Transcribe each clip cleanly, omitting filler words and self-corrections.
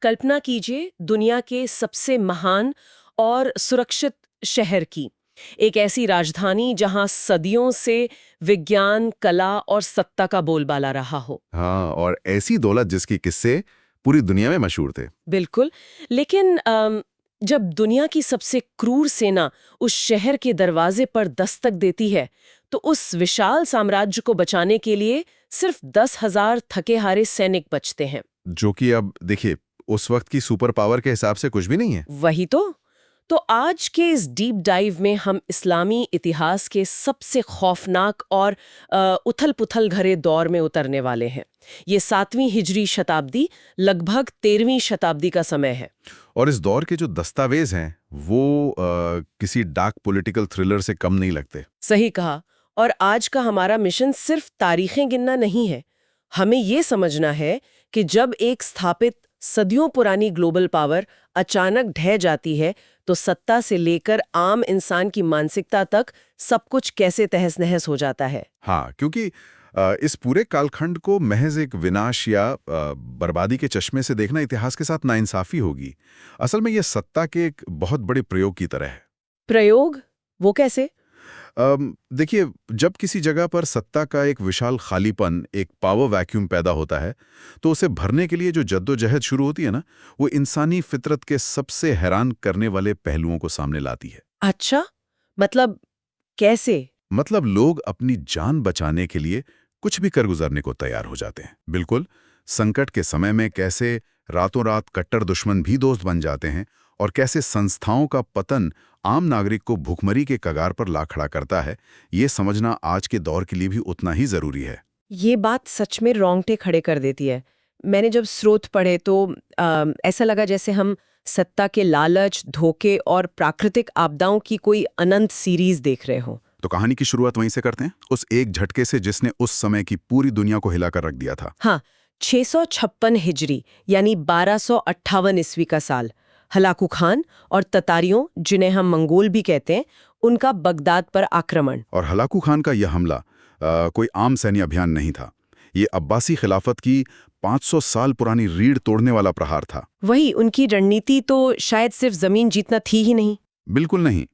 कल्पना कीजिए दुनिया के सबसे महान और सुरक्षित शहर की। एक ऐसी राजधानी जहां सदियों से विज्ञान, कला और सत्ता का बोलबाला रहा हो। हाँ, और ऐसी दौलत जिसके किस्से पूरी दुनिया में मशहूर थे। बिल्कुल। लेकिन जब दुनिया की सबसे क्रूर सेना उस शहर के दरवाजे पर दस्तक देती है, तो उस विशाल साम्राज्य को बचाने के लिए सिर्फ 10,000 थके हारे सैनिक बचते हैं। जो कि अब देखिए, उस वक्त की सुपर पावर के हिसाब से कुछ भी नहीं है। वही तो आज के इस डीप डाइव में हम इस्लामी इतिहास के सबसे खौफनाक और उथल-पुथल भरे दौर में उतरने वाले हैं। ये 7वीं हिजरी शताब्दी, लगभग 13वीं शताब्दी का समय है। और इस दौर के जो दस्तावेज हैं, वो किसी डार्क पॉलिटिकल थ्रिलर से कम नहीं लगते। सही कहा। और आज का हमारा मिशन सिर्फ तारीखें गिनना नहीं है। हमें ये समझना है कि जब एक स्थापित सदियों पुरानी ग्लोबल पावर अचानक ढह जाती है, तो सत्ता से लेकर आम इंसान की मानसिकता तक सब कुछ कैसे तहस-नहस हो जाता है। हाँ, क्योंकि इस पूरे कालखंड को महज एक विनाश या बर्बादी के चश्मे से देखना इतिहास के साथ नाइंसाफी होगी। असल में यह सत्ता के एक बहुत बड़े प्रयोग की तरह है। प्रयोग? वो कैसे? देखिए, जब किसी जगह पर सत्ता का एक विशाल खालीपन, एक पावर वैक्यूम पैदा होता है, तो उसे भरने के लिए जो जद्दोजहद शुरू होती है ना, वो इंसानी फितरत के सबसे हैरान करने वाले पहलुओं को सामने लाती है। अच्छा, मतलब कैसे? मतलब लोग अपनी जान बचाने के लिए कुछ भी कर गुजरने को तैयार हो जाते हैं। बिल्कुल, संकट के समय में कैसे रातों रात कट्टर दुश्मन भी दोस्त बन जाते हैं, और कैसे संस्थाओं का पतन आम नागरिक को भुखमरी के कगार पर ला खड़ा करता है, ये समझना आज के दौर के लिए भी उतना ही जरूरी है। ये बात सच में रोंगटे खड़े कर देती है। मैंने जब स्रोत पढ़े तो ऐसा लगा जैसे हम सत्ता के लालच, धोखे और प्राकृतिक आपदाओं की कोई अनंत सीरीज देख रहे हो। तो कहानी की शुरुआत वहीं से करते हैं, उस एक झटके से जिसने उस समय की पूरी दुनिया को हिलाकर रख दिया था। हाँ, 656 हिजरी यानी 1258 ईस्वी का साल। हलाकू खान और ततारियों, जिन्हें हम मंगोल भी कहते हैं, उनका बगदाद पर आक्रमण। और हलाकू खान का यह हमला कोई आम सैन्य अभियान नहीं था। ये अब्बासी खिलाफत की 500 साल पुरानी रीढ़ तोड़ने वाला प्रहार था। वही, उनकी रणनीति तो शायद सिर्फ जमीन जीतना थी ही नहीं। बिल्कुल नहीं।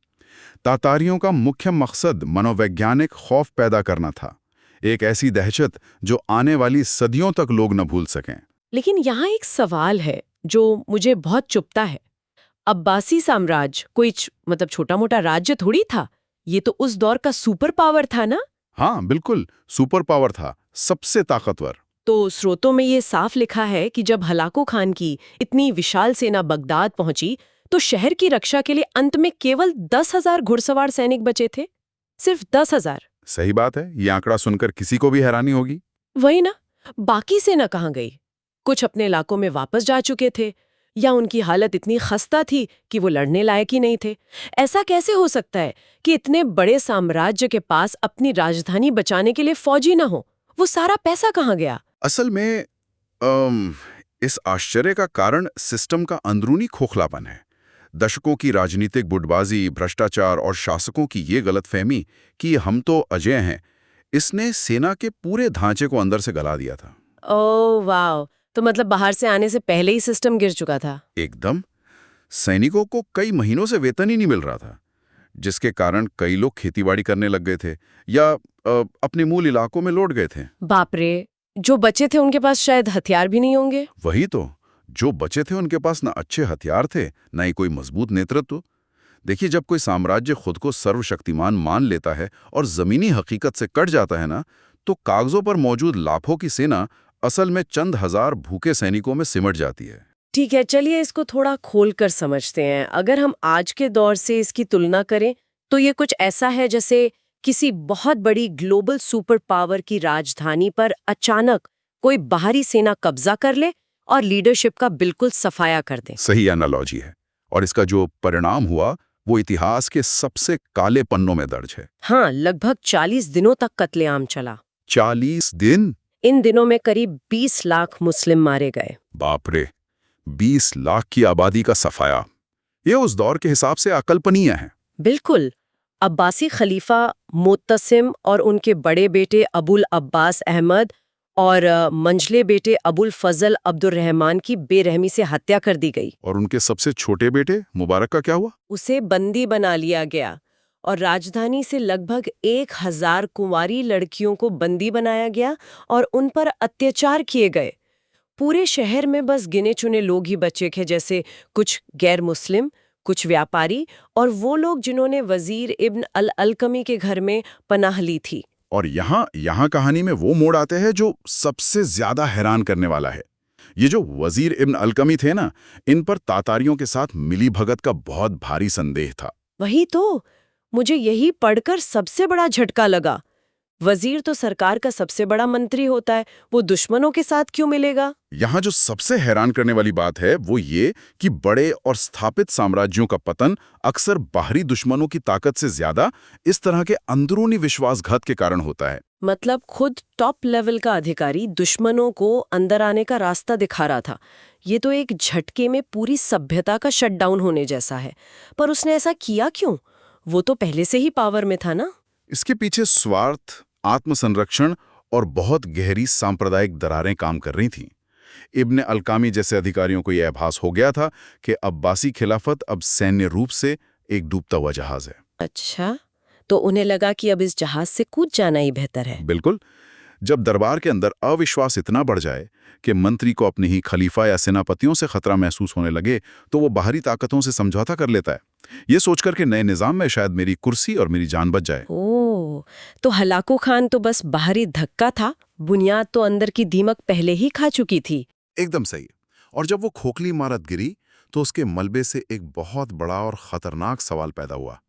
तातारियों का मुख्य मकसद मनोवैज्ञानिक खौफ पैदा करना था, एक ऐसी दहशत जो आने वाली सदियों तक लोग न भूल सकें। लेकिन यहाँ एक सवाल है जो मुझे बहुत चुभता है। अब्बासी साम्राज्य कोई मतलब छोटा-मोटा राज्य थोड़ी था। ये तो उस दौर का सुपर पावर था ना? हाँ, बिल्कुल, सुपर पावर था, सबसे ताकतवर। तो स्रोतों में ये साफ लिखा है कि जब हलाकू खान की इतनी विशाल सेना बगदाद पहुंची, तो शहर की रक्षा के लिए अंत में केवल 10,000 घुड़सवार सैनिक बचे थे। सिर्फ 10,000। सही बात है, ये आंकड़ा सुनकर किसी को भी हैरानी होगी। वही ना, बाकी सेना कहाँ गई? कुछ अपने इलाकों में वापस जा चुके थे, या उनकी हालत इतनी खस्ता थी कि वो लड़ने लायक ही नहीं थे। ऐसा कैसे हो सकता है कि इतने बड़े साम्राज्य के पास अपनी राजधानी बचाने के लिए फौजी ना हो? वो सारा पैसा कहाँ गया? असल में इस आश्चर्य का कारण सिस्टम का अंदरूनी खोखलापन है। दशकों की राजनीतिक गुटबाजी, भ्रष्टाचार और शासकों की ये गलतफहमी कि हम तो अजय हैं, इसने सेना के पूरे ढांचे को अंदर से गला दिया था। ओह वाह! तो मतलब बाहर से आने से पहले ही सिस्टम गिर चुका था। एकदम। सैनिकों को कई महीनों से वेतन ही नहीं मिल रहा था, जिसके कारण कई लोग खेतीबाड़ी करने लग गए थे या अपने मूल इलाकों में लौट गए थे। बाप रे! जो बचे थे उनके पास शायद हथियार भी नहीं होंगे। वही तो, जो बचे थे उनके पास न अच्छे हथियार थे, न ही कोई मजबूत नेतृत्व। देखिए, जब कोई साम्राज्य खुद को सर्वशक्तिमान मान लेता है और जमीनी हकीकत से कट जाता है ना, तो कागजों पर मौजूद लाखों की सेना असल में चंद हजार भूखे सैनिकों में सिमट जाती है। ठीक है, चलिए इसको थोड़ा खोलकर समझते हैं। अगर हम आज के दौर से इसकी तुलना करें, तो ये कुछ ऐसा है जैसे किसी बहुत बड़ी ग्लोबल सुपर पावर की राजधानी पर अचानक कोई बाहरी सेना कब्जा कर ले और लीडरशिप का बिल्कुल सफाया कर दे। सही एनालॉजी है, और इसका जो परिणाम हुआ वो इतिहास के सबसे काले पन्नों में दर्ज है। हाँ, लगभग 40 दिनों तक कत्लेआम चला। 40 दिन? इन दिनों में करीब 20 लाख मुस्लिम मारे गए। बाप रे, 20 लाख की आबादी का सफाया, ये उस दौर के हिसाब से अकल्पनीय है। बिल्कुल। अब्बासी खलीफा मुत्तसिम और उनके बड़े बेटे अबुल अब्बास अहमद, और मंझले बेटे अबुल फजल अब्दुल रहमान की बेरहमी से हत्या कर दी गई। और उनके सबसे छोटे बेटे मुबारक का क्या हुआ? उसे बंदी बना लिया गया और राजधानी से लगभग 1000 कुंवारी लड़कियों को बंदी बनाया गया और उन पर अत्याचार किए गए। पूरे शहर में बस गिने चुने लोग ही बचे थे, जैसे कुछ गैर मुस्लिम, कुछ व्यापारी और वो लोग जिन्होंने वजीर इब्न अल अलकमी के घर में पनाह ली थी। और यहाँ कहानी में वो मोड़ आते हैं जो सबसे ज्यादा हैरान करने वाला है। ये जो वजीर इब्न अलकमी थे ना, इन पर तातारियों के साथ मिली भगत का बहुत भारी संदेह था। वही तो, मुझे यही पढ़कर सबसे बड़ा झटका लगा। वजीर तो सरकार का सबसे बड़ा मंत्री होता है, वो दुश्मनों के साथ क्यों मिलेगा? यहाँ जो सबसे हैरान करने वाली बात है वो ये कि बड़े और स्थापित साम्राज्यों का पतन अक्सर बाहरी दुश्मनों की ताकत से ज्यादा इस तरह के अंदरूनी विश्वासघात के कारण होता है। मतलब खुद टॉप लेवल का अधिकारी दुश्मनों को अंदर आने का रास्ता दिखा रहा था। ये तो एक झटके में पूरी सभ्यता का शटडाउन होने जैसा है। पर उसने ऐसा किया क्यों? वो तो पहले से ही पावर में था ना। इसके पीछे स्वार्थ, आत्मसंरक्षण और बहुत गहरी सांप्रदायिक दरारें काम कर रही थीं। इब्न अलकामी जैसे अधिकारियों को यह आभास हो गया था कि अब्बासी खिलाफत अब सैन्य रूप से एक डूबता हुआ जहाज है। अच्छा, तो उन्हें लगा कि अब इस जहाज से कूद जाना ही बेहतर है। बिल्कुल। जब दरबार के अंदर अविश्वास इतना बढ़ जाए कि मंत्री को अपने ही खलीफा या सेनापतियों से खतरा महसूस होने लगे, तो वो बाहरी ताकतों से समझौता कर लेता है, ये सोचकर कि नए निजाम में शायद मेरी कुर्सी और मेरी जान बच जाए। ओह, तो हलाकू खान तो बस बाहरी धक्का था, बुनियाद तो अंदर की दीमक पहले ही खा चुकी थी। एकदम सही। और जब वो खोखली इमारत गिरी तो उसके मलबे से एक बहुत बड़ा और खतरनाक सवाल पैदा हुआ।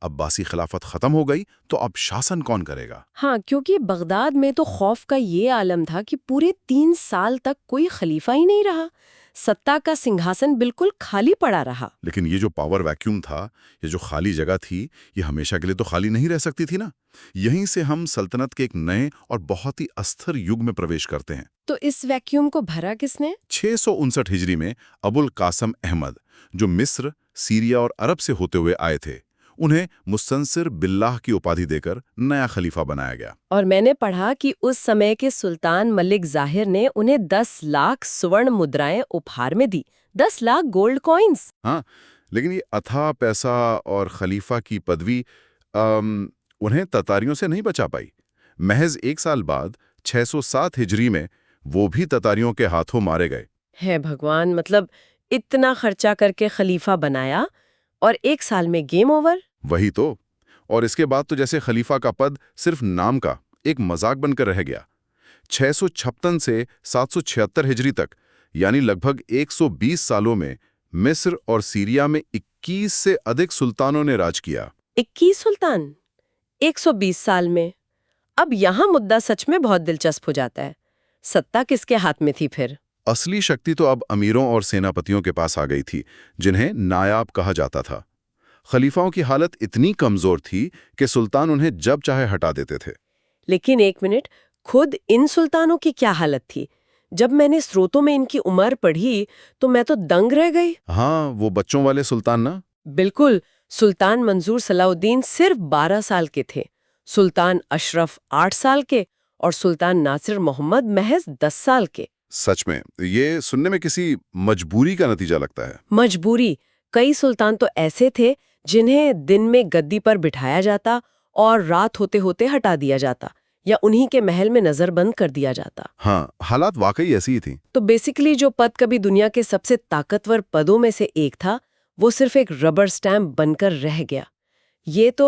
अब्बासी खिलाफत खत्म हो गई तो अब शासन कौन करेगा? हाँ, क्योंकि बगदाद में तो खौफ का ये आलम था कि पूरे 3 साल तक कोई खलीफा ही नहीं रहा। सत्ता का सिंहासन बिल्कुल खाली पड़ा रहा। लेकिन ये जो पावर वैक्यूम था, ये जो खाली जगह थी, ये हमेशा के लिए तो खाली नहीं रह सकती थी ना। यहीं से हम सल्तनत के एक नए और बहुत ही अस्थिर युग में प्रवेश करते हैं। तो इस वैक्यूम को भरा किसने? 659 हिजरी में अबुल कासम अहमद, जो मिस्र, सीरिया और अरब से होते हुए आए थे, उन्हें मुस्तंसिर बिल्लाह की उपाधि देकर नया खलीफा बनाया गया। और मैंने पढ़ा कि उस समय के सुल्तान मलिक जाहिर ने उन्हें 10 लाख स्वर्ण मुद्राएं उपहार में दी। 10 लाख गोल्ड कॉइन्स। हाँ, लेकिन ये अथाह पैसा और खलीफा की पदवी उन्हें ततारियों से नहीं बचा पाई। महज 1 साल बाद 607 हिजरी में वो भी ततारियों के हाथों मारे गए। है भगवान, मतलब इतना खर्चा करके खलीफा बनाया और 1 साल में गेम ओवर। वही तो। और इसके बाद तो जैसे खलीफा का पद सिर्फ नाम का एक मजाक बनकर रह गया। 656 से 776 हिजरी तक, यानी लगभग 120 सालों में मिस्र और सीरिया में 21 से अधिक सुल्तानों ने राज किया। 21 सुल्तान 120 साल में। अब यहाँ मुद्दा सच में बहुत दिलचस्प हो जाता है। सत्ता किसके हाथ में थी फिर? असली शक्ति तो अब अमीरों और सेनापतियों के पास आ गई थी, जिन्हें नायाब कहा जाता था। खलीफाओं की हालत इतनी कमजोर थी कि सुल्तान उन्हें जब चाहे हटा देते थे। लेकिन एक मिनट, खुद इन सुल्तानों की क्या हालत थी? जब मैंने स्रोतों में इनकी उम्र पढ़ी तो मैं तो दंग रह गई। हाँ, वो बच्चों वाले सुल्तान ना। बिल्कुल। सुल्तान मंजूर सलाउद्दीन सिर्फ 12 साल के थे, सुल्तान अशरफ 8 साल के और सुल्तान नासिर मोहम्मद महज 10 साल के। सच में ये सुनने में किसी मजबूरी का नतीजा लगता है। मजबूरी। कई सुल्तान तो ऐसे थे जिन्हें दिन में गद्दी पर बिठाया जाता और रात होते होते हटा दिया जाता या उन्हीं के महल में नजरबंद कर दिया जाता। हाँ, हालात वाकई ऐसी ही थी। तो बेसिकली जो पद कभी दुनिया के सबसे ताकतवर पदों में से एक था, वो सिर्फ एक रबर स्टैम्प बनकर रह गया। ये तो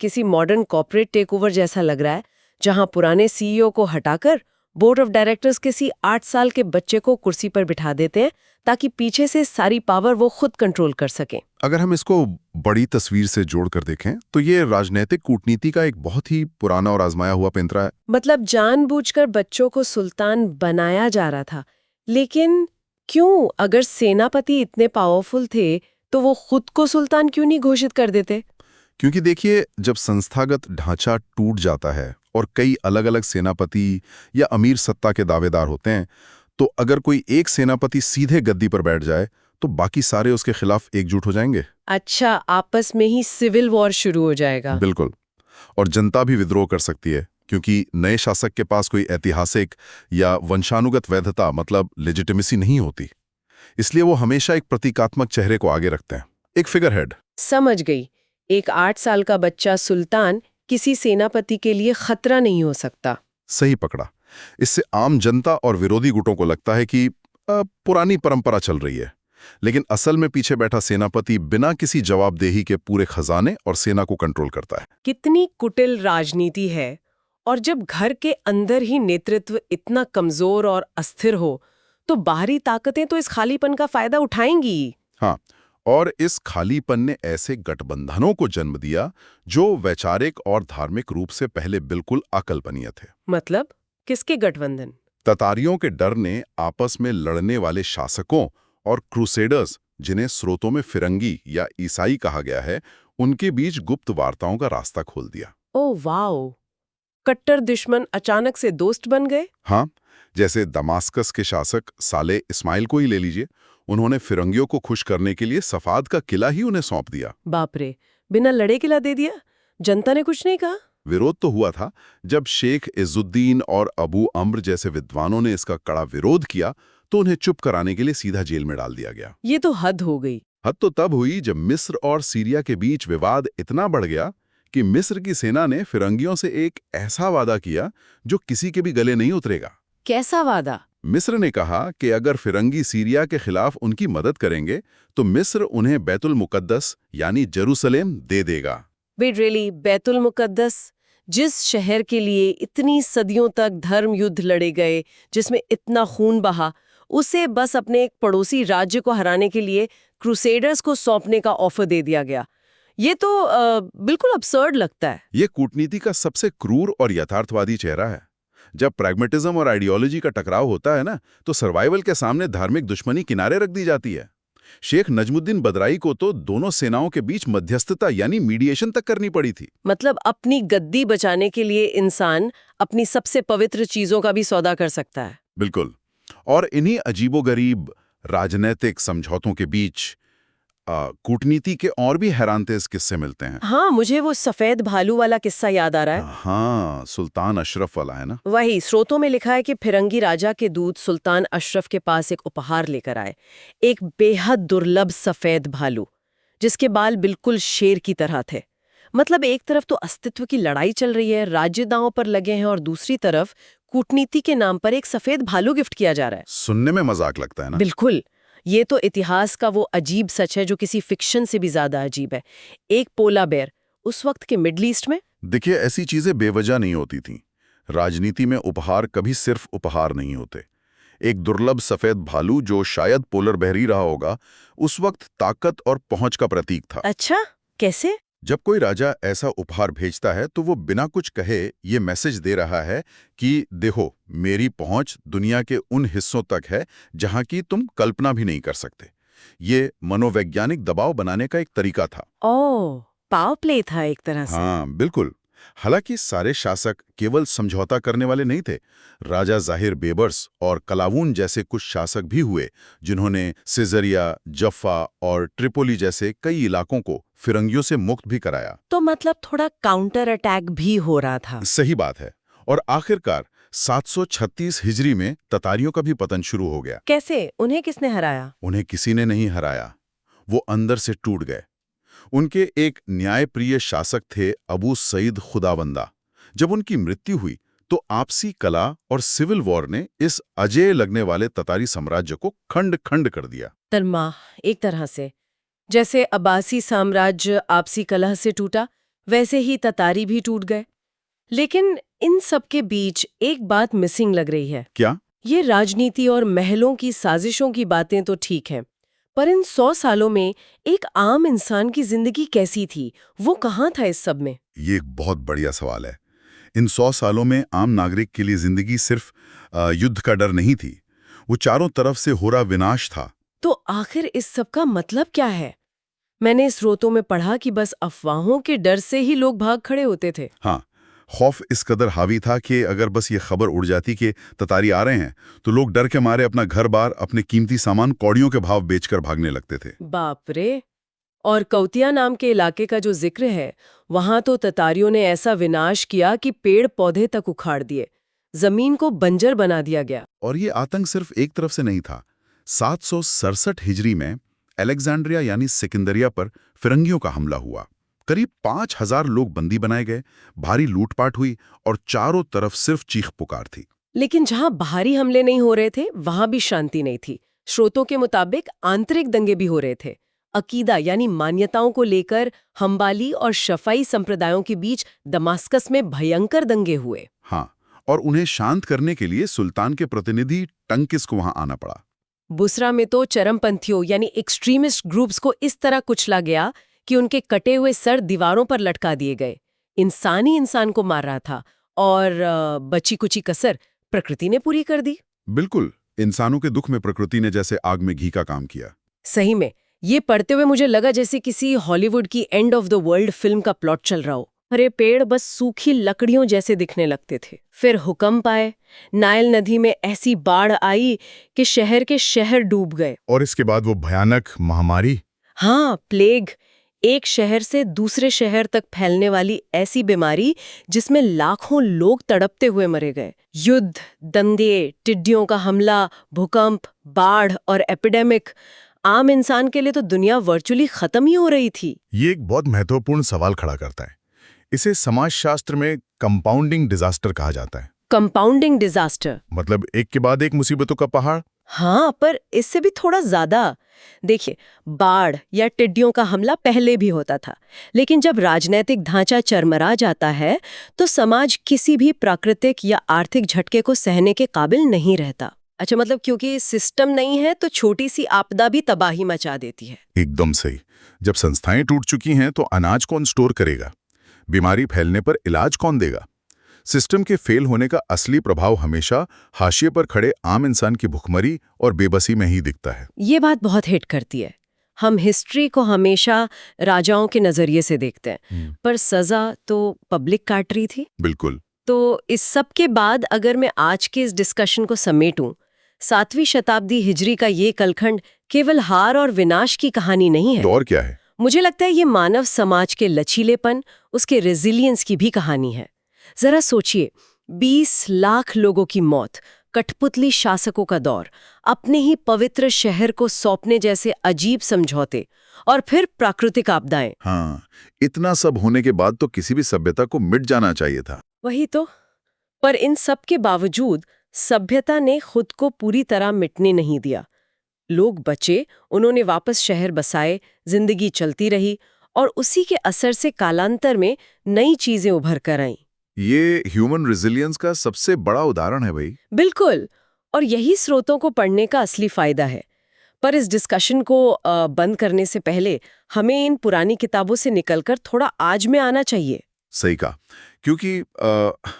किसी मॉडर्न कॉर्पोरेट टेकओवर जैसा लग रहा है, जहां पुराने सीईओ को हटाकर बोर्ड ऑफ डायरेक्टर्स किसी 8 साल के बच्चे को कुर्सी पर बिठा देते हैं ताकि पीछे से सारी पावर वो खुद कंट्रोल कर सके। अगर हम इसको बड़ी तस्वीर से जोड़कर देखें तो ये राजनीतिक कूटनीति का एक बहुत ही पुराना और आजमाया हुआ पेंतरा है। मतलब जानबूझकर बच्चों को सुल्तान बनाया जा रहा था। लेकिन क्यों? अगर सेनापति इतने पावरफुल थे तो वो खुद को सुल्तान क्यों नहीं घोषित कर देते? क्योंकि देखिए, जब संस्थागत ढांचा टूट जाता है और कई अलग अलग सेनापति या अमीर सत्ता के दावेदार होते हैं, तो अगर कोई एक सेनापति सीधे गद्दी पर बैठ जाए तो बाकी सारे उसके खिलाफ एकजुट हो जाएंगे। अच्छा, आपस में ही सिविल वॉर शुरू हो जाएगा। बिल्कुल। और जनता भी विद्रोह कर सकती है, क्योंकि नए शासक के पास कोई ऐतिहासिक या वंशानुगत वैधता मतलब लेजिटिमेसी नहीं होती। इसलिए वो हमेशा एक प्रतीकात्मक चेहरे को आगे रखते हैं, एक फिगर हेड। समझ गई। एक 8 साल का बच्चा सुल्तान किसी सेनापति के लिए खतरा नहीं हो सकता। सही पकड़ा। इससे आम जनता और विरोधी गुटों को लगता है कि पुरानी परंपरा चल रही है, लेकिन असल में पीछे बैठा सेनापति बिना किसी जवाबदेही के पूरे खजाने और सेना को कंट्रोल करता है। कितनी कुटिल राजनीति है। और जब घर के अंदर ही नेतृत्व इतना कमजोर और अस्थिर हो, तो बाहरी ताकतें तो इस खालीपन का फायदा उठाएंगी। हाँ, और इस खालीपन ने ऐसे गठबंधनों को जन्म दिया जो वैचारिक और धार्मिक रूप से पहले बिल्कुल अकल्पनीय थे। मतलब किसके गठबंधन? ततारियों के डर ने आपस में लड़ने वाले शासकों और क्रूसेडर्स, जिन्हें स्रोतों में फिरंगी या ईसाई कहा गया है, उनके बीच गुप्त वार्ताओं का रास्ता खोल दिया। Oh wow! कट्टर दुश्मन अचानक से दोस्त बन गए। हाँ, जैसे दमास्कस के शासक साले इस्माइल को ही ले लीजिए। उन्होंने फिरंगियों को खुश करने के लिए सफाद का किला ही उन्हें सौंप दिया। बाप रे, बिना लड़े किला दे दिया? जनता ने कुछ नहीं कहा? विरोध तो हुआ था। जब शेख इजुद्दीन और अबू अम्र जैसे विद्वानों ने इसका कड़ा विरोध किया तो उन्हें चुप कराने के लिए सीधा जेल में डाल दिया गया। ये तो हद हो गई। हद तो तब हुई जब मिस्र और सीरिया के बीच विवाद इतना बढ़ गया कि मिस्र की सेना ने फिरंगियों से एक ऐसा वादा किया जो किसी के भी गले नहीं उतरेगा। कैसा वादा? मिस्र ने कहा कि अगर फिरंगी सीरिया के खिलाफ उनकी मदद करेंगे तो मिस्र उन्हें बैतुल मुकद्दस यानी जेरूसलेम दे देगा। Wait really? बैतुल मुकद्दस, जिस शहर के लिए इतनी सदियों तक धर्म युद्ध लड़े गए, जिसमें इतना खून बहा, उसे बस अपने एक पड़ोसी राज्य को हराने के लिए क्रूसेडर्स को सौंपने का ऑफर दे दिया गया। ये तो बिल्कुल अब्सर्ड लगता है। ये कूटनीति का सबसे क्रूर और यथार्थवादी चेहरा है। जब प्रैग्मेटिज्म और आइडियोलॉजी का टकराव होता है ना, तो सर्वाइवल के सामने धार्मिक दुश्मनी किनारे रख दी जाती है। शेख नजमुद्दीन बदराई को तो दोनों सेनाओं के बीच मध्यस्थता यानी मीडिएशन तक करनी पड़ी थी। मतलब अपनी गद्दी बचाने के लिए इंसान अपनी सबसे पवित्र चीजों का भी सौदा कर सकता है। बिल्कुल। और इन्हीं अजीबोगरीब राजनैतिक समझौतों के बीच कूटनीति के और भी हैरानतेज किस्से मिलते हैं। हाँ, मुझे वो सफेद भालू वाला किस्सा याद आ रहा है। हाँ, सुल्तान अशरफ वाला है ना। वही, स्रोतों में लिखा है कि फिरंगी राजा के दूत सुल्तान अशरफ के पास एक उपहार लेकर आए, एक बेहद दुर्लभ सफेद भालू जिसके बाल बिल्कुल शेर की तरह थे। मतलब एक तरफ तो अस्तित्व की लड़ाई चल रही है, राज्य दांव पर लगे हैं, और दूसरी तरफ कूटनीति के नाम पर एक सफेद भालू गिफ्ट किया जा रहा है। सुनने में मजाक लगता है ना। बिल्कुल। ये तो इतिहास का वो अजीब सच है जो किसी फिक्शन से भी ज्यादा अजीब है। एक पोला बेयर उस वक्त के मिडल ईस्ट में। देखिए, ऐसी चीजें बेवजह नहीं होती थीं। राजनीति में उपहार कभी सिर्फ उपहार नहीं होते। एक दुर्लभ सफेद भालू, जो शायद पोलर बेयर ही रहा होगा, उस वक्त ताकत और पहुंच का प्रतीक था। अच्छा, कैसे? जब कोई राजा ऐसा उपहार भेजता है तो वो बिना कुछ कहे ये मैसेज दे रहा है कि देखो, मेरी पहुंच दुनिया के उन हिस्सों तक है जहां की तुम कल्पना भी नहीं कर सकते। ये मनोवैज्ञानिक दबाव बनाने का एक तरीका था। ओह, पावर प्ले था एक तरह से। हाँ, बिल्कुल। हालांकि सारे शासक केवल समझौता करने वाले नहीं थे। राजा जाहिर बेबर्स और कलावून जैसे कुछ शासक भी हुए जिन्होंने सिजरिया, जफ्फा और ट्रिपोली जैसे कई इलाकों को फिरंगियों से मुक्त भी कराया। तो मतलब थोड़ा काउंटर अटैक भी हो रहा था। सही बात है। और आखिरकार 736 हिजरी में ततारियों का भी पतन शुरू हो गया। कैसे? उन्हें किसने हराया? उन्हें किसी ने नहीं हराया, वो अंदर से टूट गए। उनके एक न्यायप्रिय शासक थे अबू सईद खुदाबंदा। जब उनकी मृत्यु हुई तो आपसी कला और सिविल वॉर ने इस अजेय लगने वाले ततारी साम्राज्य को खंड खंड कर दिया। तरमा, एक तरह से जैसे अब्बासी साम्राज्य आपसी कलह से टूटा, वैसे ही ततारी भी टूट गए। लेकिन इन सब के बीच एक बात मिसिंग लग रही है। क्या? ये राजनीति और महलों की साजिशों की बातें तो ठीक हैं, पर इन 100 सालों में एक आम इंसान की जिंदगी कैसी थी? वो कहाँ था इस सब में? ये एक बहुत बढ़िया सवाल है। इन 100 सालों में आम नागरिक के लिए जिंदगी सिर्फ युद्ध का डर नहीं थी, वो चारों तरफ से हो रहा विनाश था। तो आखिर इस सब का मतलब क्या है? मैंने स्रोतों में पढ़ा कि बस अफवाहों के डर से ही लोग भाग खड़े होते थे। हाँ, खौफ इस कदर हावी था कि अगर बस ये खबर उड़ जाती कि ततारी आ रहे हैं तो लोग डर के मारे अपना घर बार, अपने कीमती सामान कौड़ियों के भाव बेचकर भागने लगते थे। बाप रे! और कौतिया नाम के इलाके का जो जिक्र है, वहां तो ततारियों ने ऐसा विनाश किया कि पेड़ पौधे तक उखाड़ दिए, जमीन को बंजर बना दिया गया। और ये आतंक सिर्फ एक तरफ से नहीं था। 767 हिजरी में अलेक्जेंड्रिया यानी सिकंदरिया पर फिरंगियों का हमला हुआ। करीब 5000 लोग बंदी बनाए गए, भारी लूटपाट हुई और चारों तरफ सिर्फ चीख पुकार थी। लेकिन जहां बाहरी हमले नहीं हो रहे थे, वहां भी शांति नहीं थी। स्रोतों के मुताबिक आंतरिक दंगे भी हो रहे थे। अकीदा यानी मान्यताओं को लेकर हम्बाली और शफाई संप्रदायों के बीच दमास्कस में भयंकर दंगे हुए। हाँ, और उन्हें शांत करने के लिए सुल्तान के प्रतिनिधि टंकिस को वहां आना पड़ा। बुसरा में तो चरमपंथियों यानी एक्सट्रीमिस्ट ग्रुप्स को इस तरह कुचला गया कि उनके कटे हुए सर दीवारों पर लटका दिए गए। इंसान ही इंसान को मार रहा था और बची कुची कसर प्रकृति ने पूरी कर दी। बिल्कुल, इंसानों के दुख में प्रकृति ने जैसे आग में घी का काम किया। सही में, ये पढ़ते हुए मुझे लगा जैसे किसी हॉलीवुड की end of the world film का प्लॉट चल रहा हो। हरे पेड़ बस सूखी लकड़ियों जैसे दिखने लगते थे। फिर हुक्म पाए, नाइल नदी में ऐसी बाढ़ आई कि शहर के शहर डूब गए। और इसके बाद वो भयानक महामारी। हाँ, प्लेग, एक शहर से दूसरे शहर तक फैलने वाली ऐसी बीमारी जिसमें लाखों लोग तड़पते हुए मरे गए। युद्ध, दंगे, टिड्डियों का हमला, भूकंप, बाढ़ और एपिडेमिक, आम इंसान के लिए तो दुनिया वर्चुअली खत्म ही हो रही थी। ये एक बहुत महत्वपूर्ण सवाल खड़ा करता है। इसे समाजशास्त्र में कंपाउंडिंग डिजास्टर कहा जाता है। कंपाउंडिंग डिजास्टर मतलब एक के बाद एक मुसीबतों का पहाड़। हाँ, पर इससे भी थोड़ा ज्यादा। देखिए, बाढ़ या टिड्डियों का हमला पहले भी होता था, लेकिन जब राजनीतिक ढांचा चरमरा जाता है तो समाज किसी भी प्राकृतिक या आर्थिक झटके को सहने के काबिल नहीं रहता। अच्छा, मतलब क्योंकि सिस्टम नहीं है तो छोटी सी आपदा भी तबाही मचा देती है। एकदम सही। जब संस्थाएं टूट चुकी हैं तो अनाज कौन स्टोर करेगा? बीमारी फैलने पर इलाज कौन देगा? सिस्टम के फेल होने का असली प्रभाव हमेशा हाशिए पर खड़े आम इंसान की भुखमरी और बेबसी में ही दिखता है। ये बात बहुत हिट करती है। हम हिस्ट्री को हमेशा राजाओं के नजरिए से देखते हैं, पर सजा तो पब्लिक काट रही थी। बिल्कुल। तो इस सब के बाद अगर मैं आज के इस डिस्कशन को समेटूं, 7वीं शताब्दी हिजरी का ये कलखंड केवल हार और विनाश की कहानी नहीं है। तो और क्या है? मुझे लगता है ये मानव समाज के लचीलेपन, उसके रेजिलियंस की भी कहानी है। जरा सोचिए, 20 लाख लोगों की मौत, कठपुतली शासकों का दौर, अपने ही पवित्र शहर को सौंपने जैसे अजीब समझौते, और फिर प्राकृतिक आपदाएं। हाँ, इतना सब होने के बाद तो किसी भी सभ्यता को मिट जाना चाहिए था। वही तो। पर इन सब के बावजूद सभ्यता ने खुद को पूरी तरह मिटने नहीं दिया। लोग बचे, उन्होंने वापस शहर बसाए, जिंदगी चलती रही, और उसी के असर से कालांतर में नई चीजें उभर कर आईं। ये ह्यूमन रेजिलियंस का सबसे बड़ा उदाहरण है भाई। बिल्कुल, और यही स्रोतों को पढ़ने का असली फायदा है। पर इस डिस्कशन को बंद करने से पहले हमें इन पुरानी किताबों से निकलकर थोड़ा आज में आना चाहिए। सही कहा, क्योंकि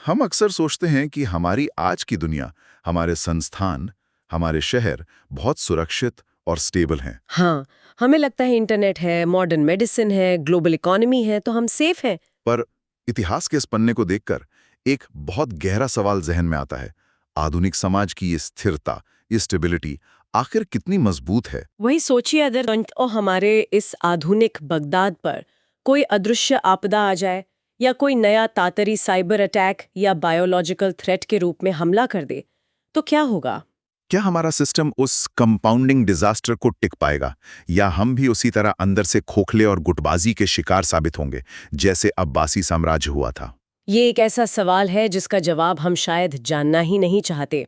हम अक्सर सोचते हैं कि हमारी आज की दुनिया, हमारे संस्थान, हमारे शहर बहुत सुरक्षित और स्टेबल हैं। हाँ, हमें लगता है इंटरनेट है, मॉडर्न मेडिसिन है, ग्लोबल इकोनॉमी है, तो हम सेफ हैं। पर इतिहास के इस पन्ने को देखकर एक बहुत गहरा सवाल जहन में आता है। आधुनिक समाज की ये स्थिरता, ये स्टेबिलिटी आखिर कितनी मजबूत है? वही सोचिए, अगर हमारे इस आधुनिक बगदाद पर कोई अदृश्य आपदा आ जाए, या कोई नया तातरी साइबर अटैक या बायोलॉजिकल थ्रेट के रूप में हमला कर दे, तो क्या होगा? क्या हमारा सिस्टम उस कंपाउंडिंग डिजास्टर को टिक पाएगा, या हम भी उसी तरह अंदर से खोखले और गुटबाजी के शिकार साबित होंगे जैसे अब्बासी साम्राज्य हुआ था? ये एक ऐसा सवाल है जिसका जवाब हम शायद जानना ही नहीं चाहते।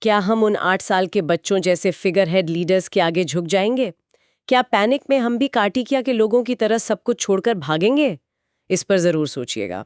क्या हम उन 8 साल के बच्चों जैसे फिगर हेड लीडर्स के आगे झुक जाएंगे? क्या पैनिक में हम भी कार्टिकिया के लोगों की तरह सब कुछ छोड़कर भागेंगे? इस पर जरूर सोचिएगा।